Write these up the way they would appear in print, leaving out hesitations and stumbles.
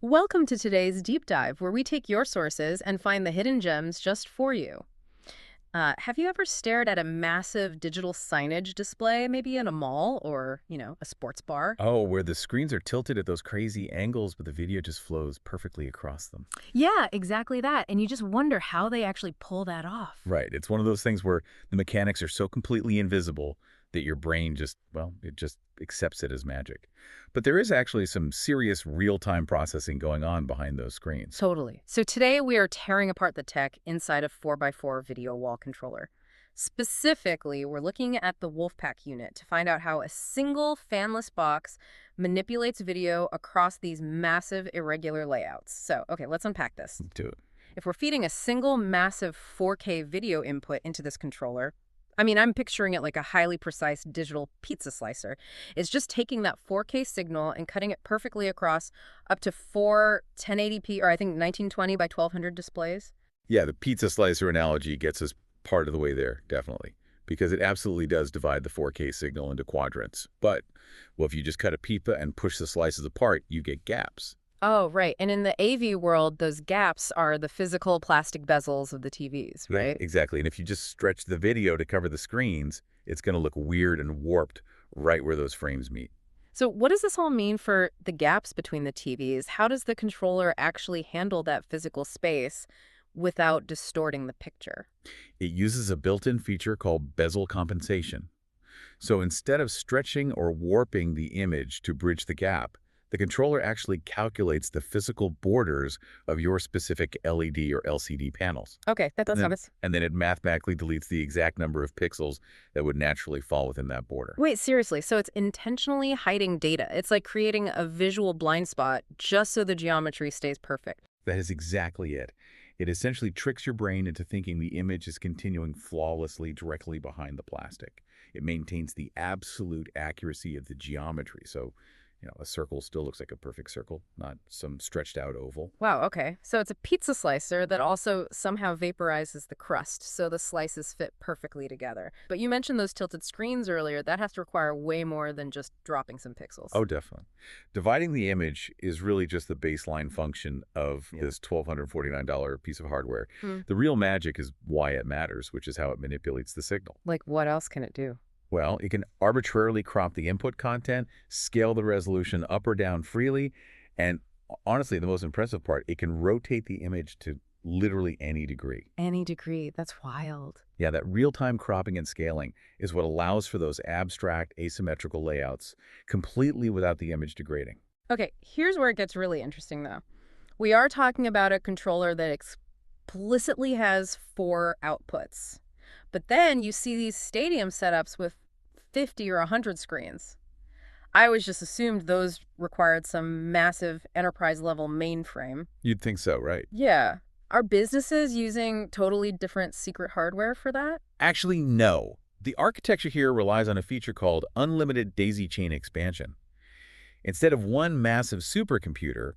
Welcome to today's deep dive, where we take your sources and find the hidden gems just for you. Have you ever stared at a massive digital signage display, maybe in a mall or, a sports bar? Oh, where the screens are tilted at those crazy angles, but the video just flows perfectly across them. Yeah, exactly that. And you just wonder how they actually pull that off. Right. It's one of those things where the mechanics are so completely invisible that your brain just, well, it just accepts it as magic. But there is actually some serious real-time processing going on behind those screens. Totally. So today we are tearing apart the tech inside a 4x4 video wall controller. Specifically, we're looking at the WolfPack unit to find out how a single fanless box manipulates video across these massive irregular layouts. So, okay, let's unpack this. To it. If we're feeding a single massive 4K video input into this controller, I'm picturing it like a highly precise digital pizza slicer. It's just taking that 4K signal and cutting it perfectly across up to four 1080p, or I think 1920 by 1200 displays. Yeah, the pizza slicer analogy gets us part of the way there, definitely, because it absolutely does divide the 4K signal into quadrants. But, well, if you just cut a pizza and push the slices apart, you get gaps. Oh, right. And in the AV world, those gaps are the physical plastic bezels of the TVs, Yeah, right? exactly. And if you just stretch the video to cover the screens, it's going to look weird and warped right where those frames meet. So what does this all mean for the gaps between the TVs? How does the controller actually handle that physical space without distorting the picture? It uses a built-in feature called bezel compensation. So instead of stretching or warping the image to bridge the gap, the controller actually calculates the physical borders of your specific LED or LCD panels. Okay, that And does then, sense. and then it mathematically deletes the exact number of pixels that would naturally fall within that border. Wait, seriously, so it's intentionally hiding data. It's like creating a visual blind spot just so the geometry stays perfect. That is exactly it. It essentially tricks your brain into thinking the image is continuing flawlessly directly behind the plastic. It maintains the absolute accuracy of the geometry. So, a circle still looks like a perfect circle, not some stretched out oval. Wow, okay. So it's a pizza slicer that also somehow vaporizes the crust, so the slices fit perfectly together. But you mentioned those tilted screens earlier. That has to require way more than just dropping some pixels. Oh, definitely. Dividing the image is really just the baseline function of this $1,249 piece of hardware. Hmm. The real magic is why it matters, which is how it manipulates the signal. Like, what else can it do? Well, it can arbitrarily crop the input content, scale the resolution up or down freely, and honestly, the most impressive part, it can rotate the image to literally any degree. Any degree. That's wild. Yeah, that real-time cropping and scaling is what allows for those abstract, asymmetrical layouts completely without the image degrading. Okay, here's where it gets really interesting, though. We are talking about a controller that explicitly has 4 outputs. But then you see these stadium setups with 50 or 100 screens. I always just assumed those required some massive enterprise-level mainframe. You'd think so, right? Yeah. Are businesses using totally different secret hardware for that? Actually, no. The architecture here relies on a feature called unlimited daisy chain expansion. Instead of one massive supercomputer,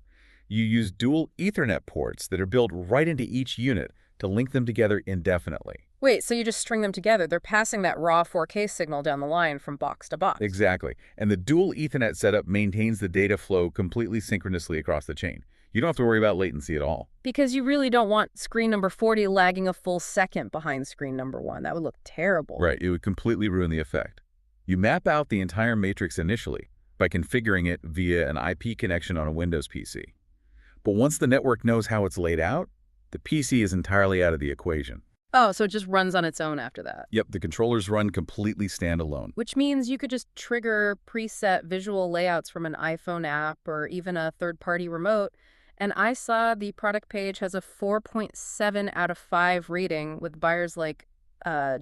you use dual Ethernet ports that are built right into each unit to link them together indefinitely. Wait, so you just string them together. They're passing that raw 4K signal down the line from box to box. Exactly. And the dual Ethernet setup maintains the data flow completely synchronously across the chain. You don't have to worry about latency at all. Because you really don't want screen number 40 lagging a full second behind screen number 1. That would look terrible. Right. It would completely ruin the effect. You map out the entire matrix initially by configuring it via an IP connection on a Windows PC. But once the network knows how it's laid out, the PC is entirely out of the equation. Oh, so it just runs on its own after that. Yep, the controllers run completely standalone. Which means you could just trigger preset visual layouts from an iPhone app or even a third-party remote. And I saw the product page has a 4.7 out of 5 rating, with buyers like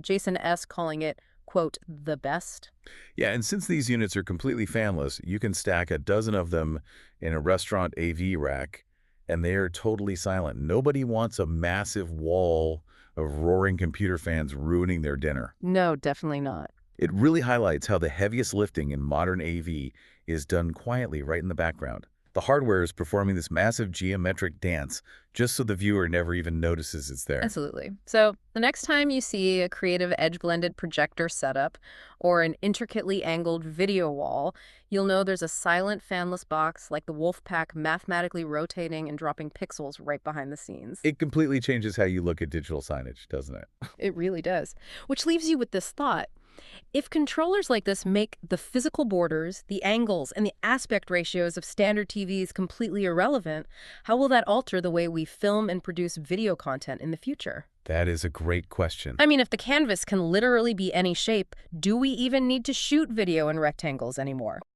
Jason S. calling it, quote, the best. Yeah, and since these units are completely fanless, you can stack a dozen of them in a restaurant AV rack, and they are totally silent. Nobody wants a massive wall of roaring computer fans ruining their dinner. No, definitely not. It really highlights how the heaviest lifting in modern AV is done quietly right in the background. The hardware is performing this massive geometric dance just so the viewer never even notices it's there. Absolutely. So the next time you see a creative edge-blended projector setup or an intricately angled video wall, you'll know there's a silent fanless box like the WolfPack mathematically rotating and dropping pixels right behind the scenes. It completely changes how you look at digital signage, doesn't it? It really does. Which leaves you with this thought. If controllers like this make the physical borders, the angles, and the aspect ratios of standard TVs completely irrelevant, how will that alter the way we film and produce video content in the future? That is a great question. I mean, if the canvas can literally be any shape, do we even need to shoot video in rectangles anymore?